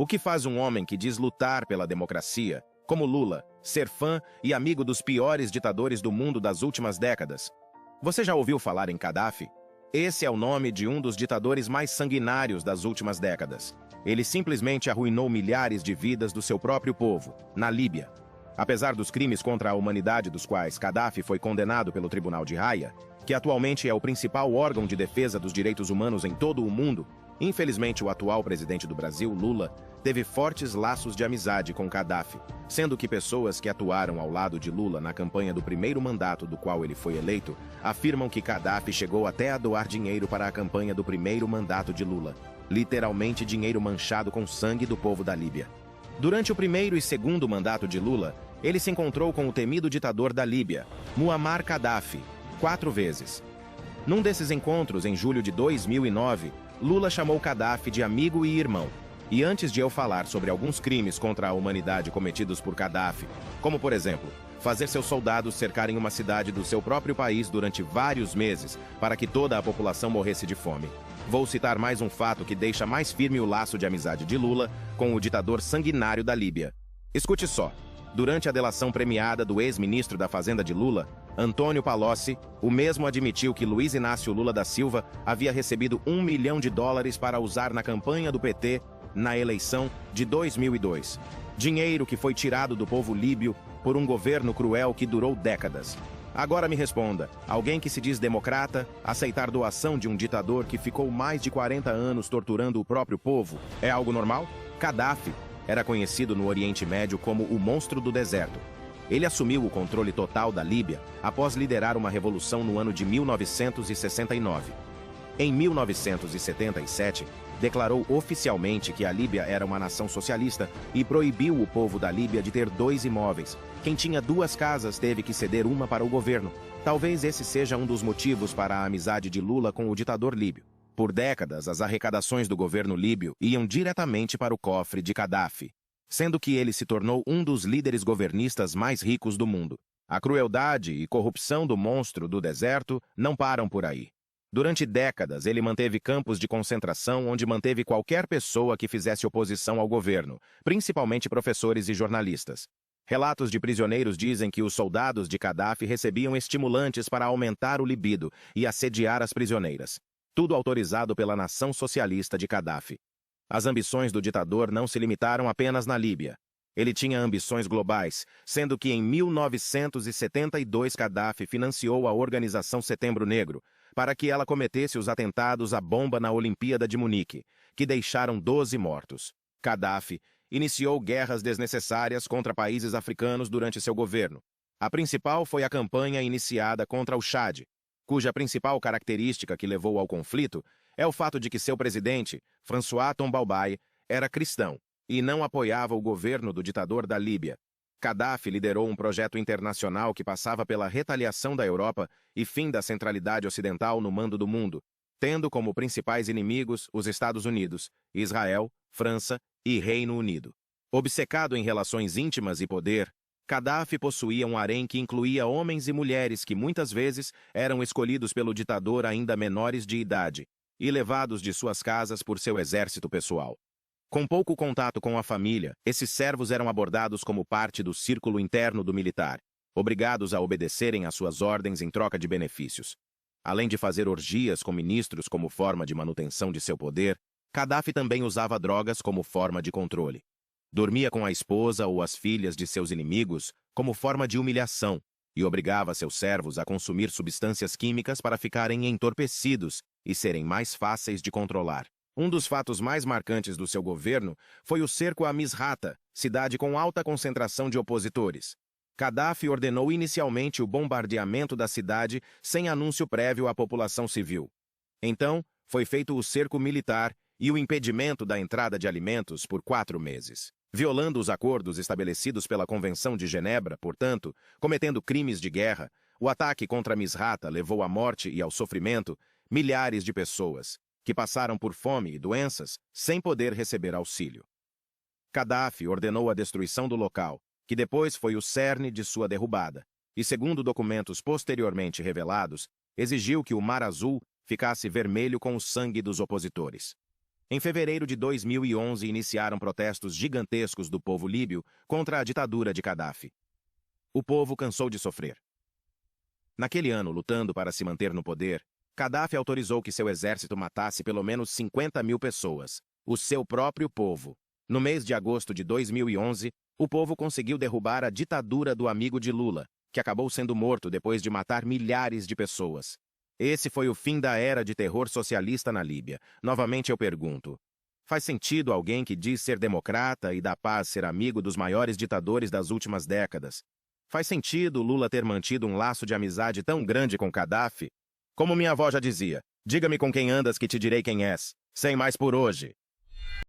O que faz um homem que diz lutar pela democracia, como Lula, ser fã e amigo dos piores ditadores do mundo das últimas décadas? Você já ouviu falar em Gaddafi? Esse é o nome de um dos ditadores mais sanguinários das últimas décadas. Ele simplesmente arruinou milhares de vidas do seu próprio povo, na Líbia. Apesar dos crimes contra a humanidade dos quais Gaddafi foi condenado pelo Tribunal de Haia, que atualmente é o principal órgão de defesa dos direitos humanos em todo o mundo, infelizmente o atual presidente do Brasil, Lula, teve fortes laços de amizade com Gaddafi, sendo que pessoas que atuaram ao lado de Lula na campanha do primeiro mandato do qual ele foi eleito, afirmam que Gaddafi chegou até a doar dinheiro para a campanha do primeiro mandato de Lula, literalmente dinheiro manchado com sangue do povo da Líbia. Durante o primeiro e segundo mandato de Lula, ele se encontrou com o temido ditador da Líbia, Muammar Gaddafi, 4 vezes. Num desses encontros, em julho de 2009, Lula chamou Gaddafi de amigo e irmão. E antes de eu falar sobre alguns crimes contra a humanidade cometidos por Gaddafi, como por exemplo, fazer seus soldados cercarem uma cidade do seu próprio país durante vários meses para que toda a população morresse de fome, vou citar mais um fato que deixa mais firme o laço de amizade de Lula com o ditador sanguinário da Líbia. Escute só. Durante a delação premiada do ex-ministro da Fazenda de Lula, Antônio Palocci, o mesmo admitiu que Luiz Inácio Lula da Silva havia recebido US$ 1 milhão para usar na campanha do PT na eleição de 2002. Dinheiro que foi tirado do povo líbio por um governo cruel que durou décadas. Agora me responda, alguém que se diz democrata, aceitar doação de um ditador que ficou mais de 40 anos torturando o próprio povo, é algo normal? Gaddafi era conhecido no Oriente Médio como o monstro do deserto. Ele assumiu o controle total da Líbia após liderar uma revolução no ano de 1969. Em 1977, declarou oficialmente que a Líbia era uma nação socialista e proibiu o povo da Líbia de ter 2 imóveis. Quem tinha 2 casas teve que ceder uma para o governo. Talvez esse seja um dos motivos para a amizade de Lula com o ditador líbio. Por décadas, as arrecadações do governo líbio iam diretamente para o cofre de Gaddafi, sendo que ele se tornou um dos líderes governistas mais ricos do mundo. A crueldade e corrupção do monstro do deserto não param por aí. Durante décadas, ele manteve campos de concentração onde manteve qualquer pessoa que fizesse oposição ao governo, principalmente professores e jornalistas. Relatos de prisioneiros dizem que os soldados de Gaddafi recebiam estimulantes para aumentar o libido e assediar as prisioneiras. Tudo autorizado pela nação socialista de Gaddafi. As ambições do ditador não se limitaram apenas na Líbia. Ele tinha ambições globais, sendo que em 1972 Gaddafi financiou a Organização Setembro Negro para que ela cometesse os atentados à bomba na Olimpíada de Munique, que deixaram 12 mortos. Gaddafi iniciou guerras desnecessárias contra países africanos durante seu governo. A principal foi a campanha iniciada contra o Chad, cuja principal característica que levou ao conflito é o fato de que seu presidente, François Tombalbaye, era cristão e não apoiava o governo do ditador da Líbia. Gaddafi liderou um projeto internacional que passava pela retaliação da Europa e fim da centralidade ocidental no mando do mundo, tendo como principais inimigos os Estados Unidos, Israel, França e Reino Unido. Obcecado em relações íntimas e poder, Gaddafi possuía um harém que incluía homens e mulheres que muitas vezes eram escolhidos pelo ditador ainda menores de idade e levados de suas casas por seu exército pessoal. Com pouco contato com a família, esses servos eram abordados como parte do círculo interno do militar, obrigados a obedecerem às suas ordens em troca de benefícios. Além de fazer orgias com ministros como forma de manutenção de seu poder, Gaddafi também usava drogas como forma de controle. Dormia com a esposa ou as filhas de seus inimigos como forma de humilhação e obrigava seus servos a consumir substâncias químicas para ficarem entorpecidos e serem mais fáceis de controlar. Um dos fatos mais marcantes do seu governo foi o cerco a Misrata, cidade com alta concentração de opositores. Gaddafi ordenou inicialmente o bombardeamento da cidade sem anúncio prévio à população civil. Então, foi feito o cerco militar e o impedimento da entrada de alimentos por 4 meses. Violando os acordos estabelecidos pela Convenção de Genebra, portanto, cometendo crimes de guerra, o ataque contra Misrata levou à morte e ao sofrimento milhares de pessoas, que passaram por fome e doenças sem poder receber auxílio. Gaddafi ordenou a destruição do local, que depois foi o cerne de sua derrubada, e segundo documentos posteriormente revelados, exigiu que o Mar Azul ficasse vermelho com o sangue dos opositores. Em fevereiro de 2011, iniciaram protestos gigantescos do povo líbio contra a ditadura de Gaddafi. O povo cansou de sofrer. Naquele ano, lutando para se manter no poder, Gaddafi autorizou que seu exército matasse pelo menos 50 mil pessoas, o seu próprio povo. No mês de agosto de 2011, o povo conseguiu derrubar a ditadura do amigo de Lula, que acabou sendo morto depois de matar milhares de pessoas. Esse foi o fim da era de terror socialista na Líbia. Novamente eu pergunto, faz sentido alguém que diz ser democrata e da paz ser amigo dos maiores ditadores das últimas décadas? Faz sentido Lula ter mantido um laço de amizade tão grande com Gaddafi? Como minha avó já dizia, diga-me com quem andas que te direi quem és. Sem mais por hoje.